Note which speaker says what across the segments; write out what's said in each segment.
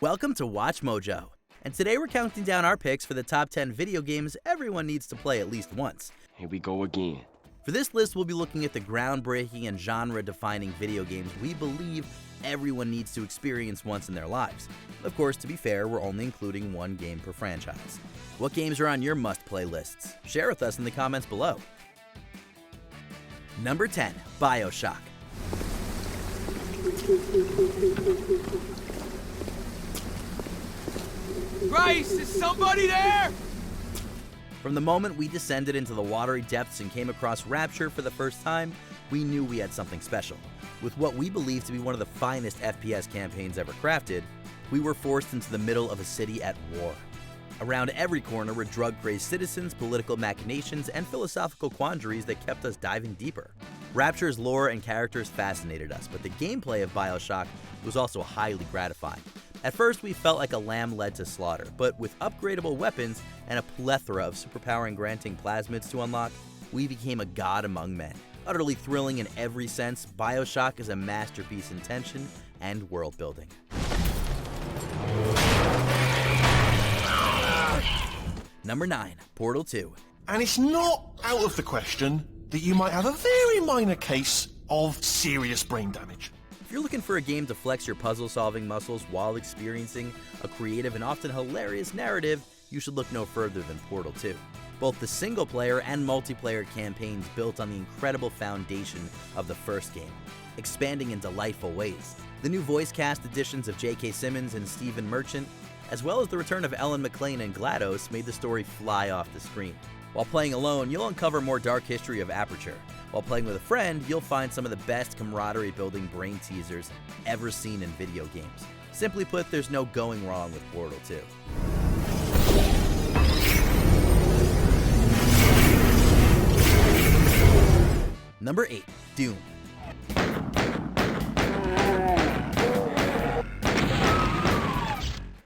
Speaker 1: Welcome to Watch Mojo, and today we're counting down our picks for the top 10 video games everyone needs to play at least once.
Speaker 2: Here we go again.
Speaker 1: For this list, we'll be looking at the groundbreaking and genre-defining video games we believe everyone needs to experience once in their lives. Of course, to be fair, we're only including one game per franchise. What games are on your must-play lists? Share with us in the comments below. Number 10, BioShock.
Speaker 3: Grace, is somebody there?
Speaker 1: From the moment we descended into the watery depths and came across Rapture for the first time, we knew we had something special. With what we believe to be one of the finest FPS campaigns ever crafted, we were forced into the middle of a city at war. Around every corner were drug-crazed citizens, political machinations, and philosophical quandaries that kept us diving deeper. Rapture's lore and characters fascinated us, but the gameplay of BioShock was also highly gratifying. At first, we felt like a lamb led to slaughter, but with upgradable weapons and a plethora of superpower and granting plasmids to unlock, we became a god among men. Utterly thrilling in every sense, BioShock is a masterpiece in tension and world building. Number 9, Portal 2.
Speaker 4: And it's not out of the question that you might have a very minor case of serious brain damage.
Speaker 1: If you're looking for a game to flex your puzzle-solving muscles while experiencing a creative and often hilarious narrative, you should look no further than Portal 2. Both the single-player and multiplayer campaigns built on the incredible foundation of the first game, expanding in delightful ways. The new voice cast additions of J.K. Simmons and Stephen Merchant, as well as the return of Ellen McLean and GLaDOS, made the story fly off the screen. While playing alone, you'll uncover more dark history of Aperture. While playing with a friend, you'll find some of the best camaraderie-building brain teasers ever seen in video games. Simply put, there's no going wrong with Portal 2. Number 8, Doom.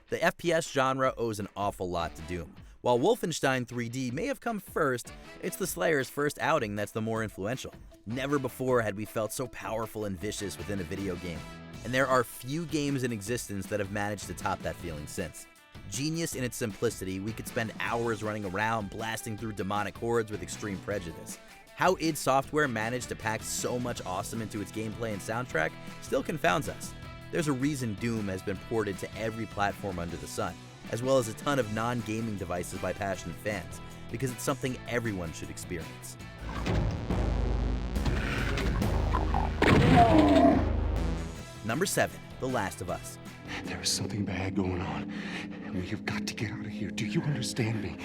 Speaker 1: The FPS genre owes an awful lot to Doom. While Wolfenstein 3D may have come first, it's the Slayer's first outing that's the more influential. Never before had we felt so powerful and vicious within a video game, and there are few games in existence that have managed to top that feeling since. Genius in its simplicity, we could spend hours running around blasting through demonic hordes with extreme prejudice. How id Software managed to pack so much awesome into its gameplay and soundtrack still confounds us. There's a reason Doom has been ported to every platform under the sun, as well as a ton of non-gaming devices by passionate fans, because it's something everyone should experience. Number 7, The Last of Us.
Speaker 5: There is something bad going on, and we have got to get out of here. Do you understand me?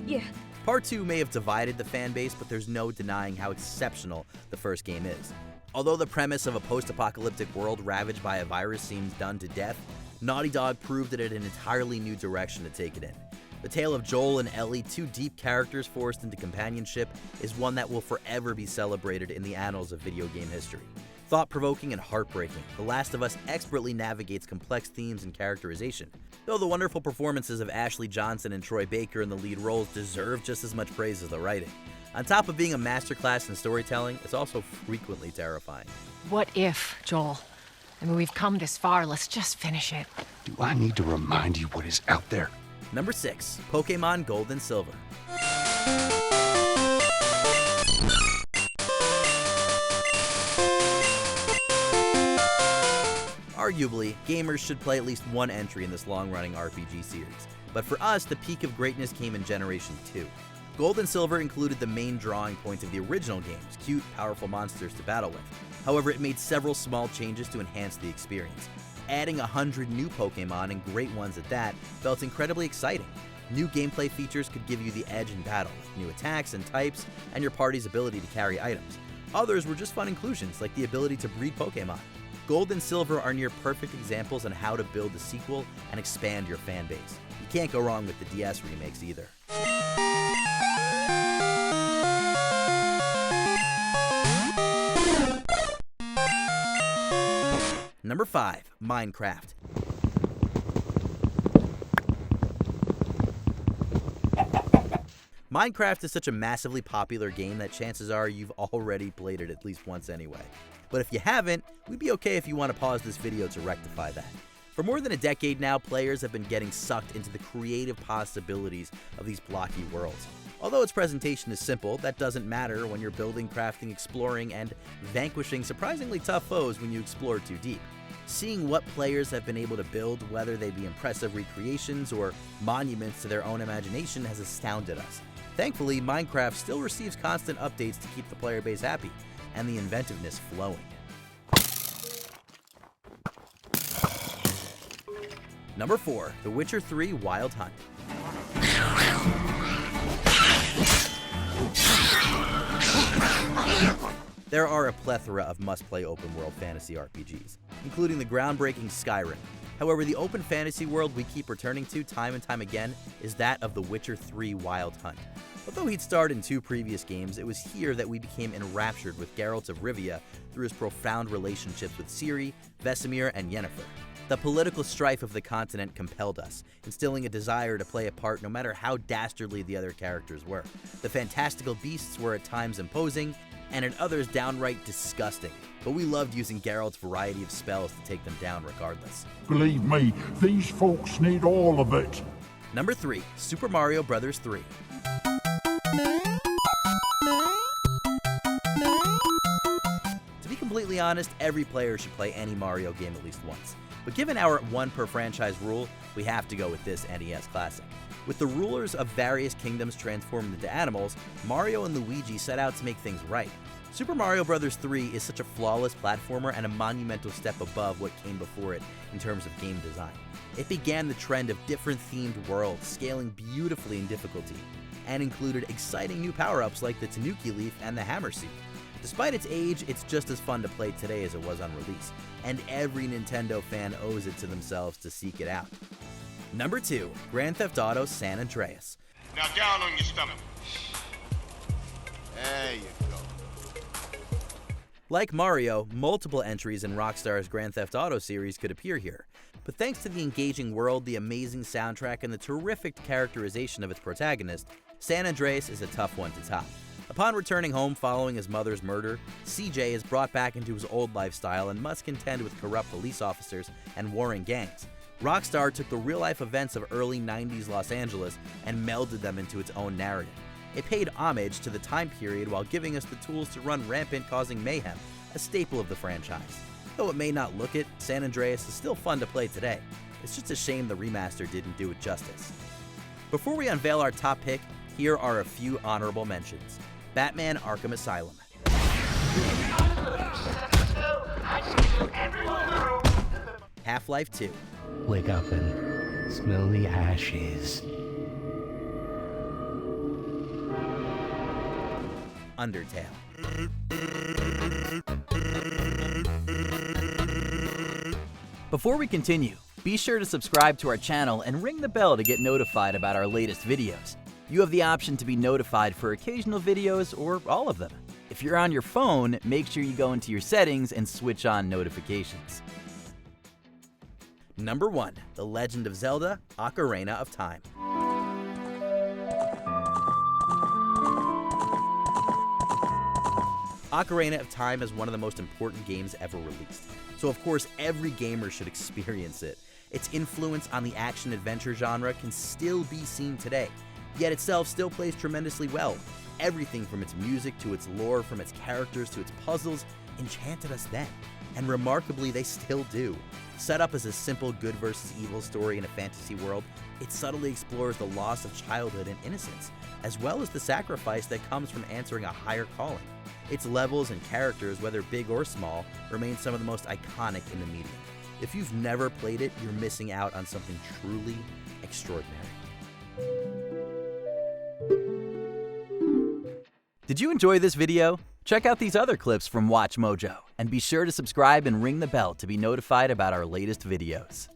Speaker 6: Yeah.
Speaker 1: Part 2 may have divided the fan base, but there's no denying how exceptional the first game is. Although the premise of a post-apocalyptic world ravaged by a virus seems done to death, Naughty Dog proved it had an entirely new direction to take it in. The tale of Joel and Ellie, two deep characters forced into companionship, is one that will forever be celebrated in the annals of video game history. Thought-provoking and heartbreaking, The Last of Us expertly navigates complex themes and characterization. Though the wonderful performances of Ashley Johnson and Troy Baker in the lead roles deserve just as much praise as the writing. On top of being a masterclass in storytelling, it's also frequently terrifying.
Speaker 6: What if, Joel? I mean, we've come this far. Let's just finish it.
Speaker 5: Do I need to remind you what is out there?
Speaker 1: Number 6, Pokemon Gold and Silver. Arguably, gamers should play at least one entry in this long-running RPG series, but for us, the peak of greatness came in Generation 2. Gold and Silver included the main drawing points of the original games, cute, powerful monsters to battle with. However, it made several small changes to enhance the experience. Adding 100 new Pokemon, and great ones at that, felt incredibly exciting. New gameplay features could give you the edge in battle, like new attacks and types, and your party's ability to carry items. Others were just fun inclusions, like the ability to breed Pokemon. Gold and Silver are near perfect examples on how to build a sequel and expand your fan base. You can't go wrong with the DS remakes either. Number 5, Minecraft. Minecraft is such a massively popular game that chances are you've already played it at least once anyway. But if you haven't, we'd be okay if you want to pause this video to rectify that. For more than a decade now, players have been getting sucked into the creative possibilities of these blocky worlds. Although its presentation is simple, that doesn't matter when you're building, crafting, exploring, and vanquishing surprisingly tough foes when you explore too deep. Seeing what players have been able to build, whether they be impressive recreations or monuments to their own imagination, has astounded us. Thankfully, Minecraft still receives constant updates to keep the player base happy, and the inventiveness flowing. Number 4, The Witcher 3 Wild Hunt. There are a plethora of must-play open-world fantasy RPGs, including the groundbreaking Skyrim. However, the open fantasy world we keep returning to time and time again is that of The Witcher 3 Wild Hunt. Although he'd starred in 2 previous games, it was here that we became enraptured with Geralt of Rivia through his profound relationships with Ciri, Vesemir, and Yennefer. The political strife of the continent compelled us, instilling a desire to play a part no matter how dastardly the other characters were. The fantastical beasts were at times imposing, and at others downright disgusting, but we loved using Geralt's variety of spells to take them down regardless.
Speaker 2: Believe me, these folks need all of it.
Speaker 1: Number 3, Super Mario Bros. 3. To be completely honest, every player should play any Mario game at least once. But given our one per franchise rule, we have to go with this NES classic. With the rulers of various kingdoms transformed into animals, Mario and Luigi set out to make things right. Super Mario Bros. 3 is such a flawless platformer and a monumental step above what came before it in terms of game design. It began the trend of different themed worlds, scaling beautifully in difficulty, and included exciting new power-ups like the Tanuki Leaf and the Hammer Seed. Despite its age, it's just as fun to play today as it was on release, and every Nintendo fan owes it to themselves to seek it out. Number 2, Grand Theft Auto San Andreas.
Speaker 7: Now down on your stomach. There you go.
Speaker 1: Like Mario, multiple entries in Rockstar's Grand Theft Auto series could appear here, but thanks to the engaging world, the amazing soundtrack, and the terrific characterization of its protagonist, San Andreas is a tough one to top. Upon returning home following his mother's murder, CJ is brought back into his old lifestyle and must contend with corrupt police officers and warring gangs. Rockstar took the real-life events of early 90s Los Angeles and melded them into its own narrative. It paid homage to the time period while giving us the tools to run rampant, causing mayhem, a staple of the franchise. Though it may not look it, San Andreas is still fun to play today. It's just a shame the remaster didn't do it justice. Before we unveil our top pick, here are a few honorable mentions. Batman Arkham Asylum. Half-Life 2.
Speaker 8: Wake up and smell the ashes.
Speaker 1: Undertale. Before we continue, be sure to subscribe to our channel and ring the bell to get notified about our latest videos. You have the option to be notified for occasional videos or all of them. If you're on your phone, make sure you go into your settings and switch on notifications. Number 1, The Legend of Zelda: Ocarina of Time. Ocarina of Time is one of the most important games ever released, so of course every gamer should experience it. Its influence on the action-adventure genre can still be seen today, yet itself still plays tremendously well. Everything from its music to its lore, from its characters to its puzzles, enchanted us then, and remarkably they still do. Set up as a simple good versus evil story in a fantasy world, it subtly explores the loss of childhood and innocence, as well as the sacrifice that comes from answering a higher calling. Its levels and characters, whether big or small, remain some of the most iconic in the medium. If you've never played it, you're missing out on something truly extraordinary. Did you enjoy this video? Check out these other clips from WatchMojo, and be sure to subscribe and ring the bell to be notified about our latest videos.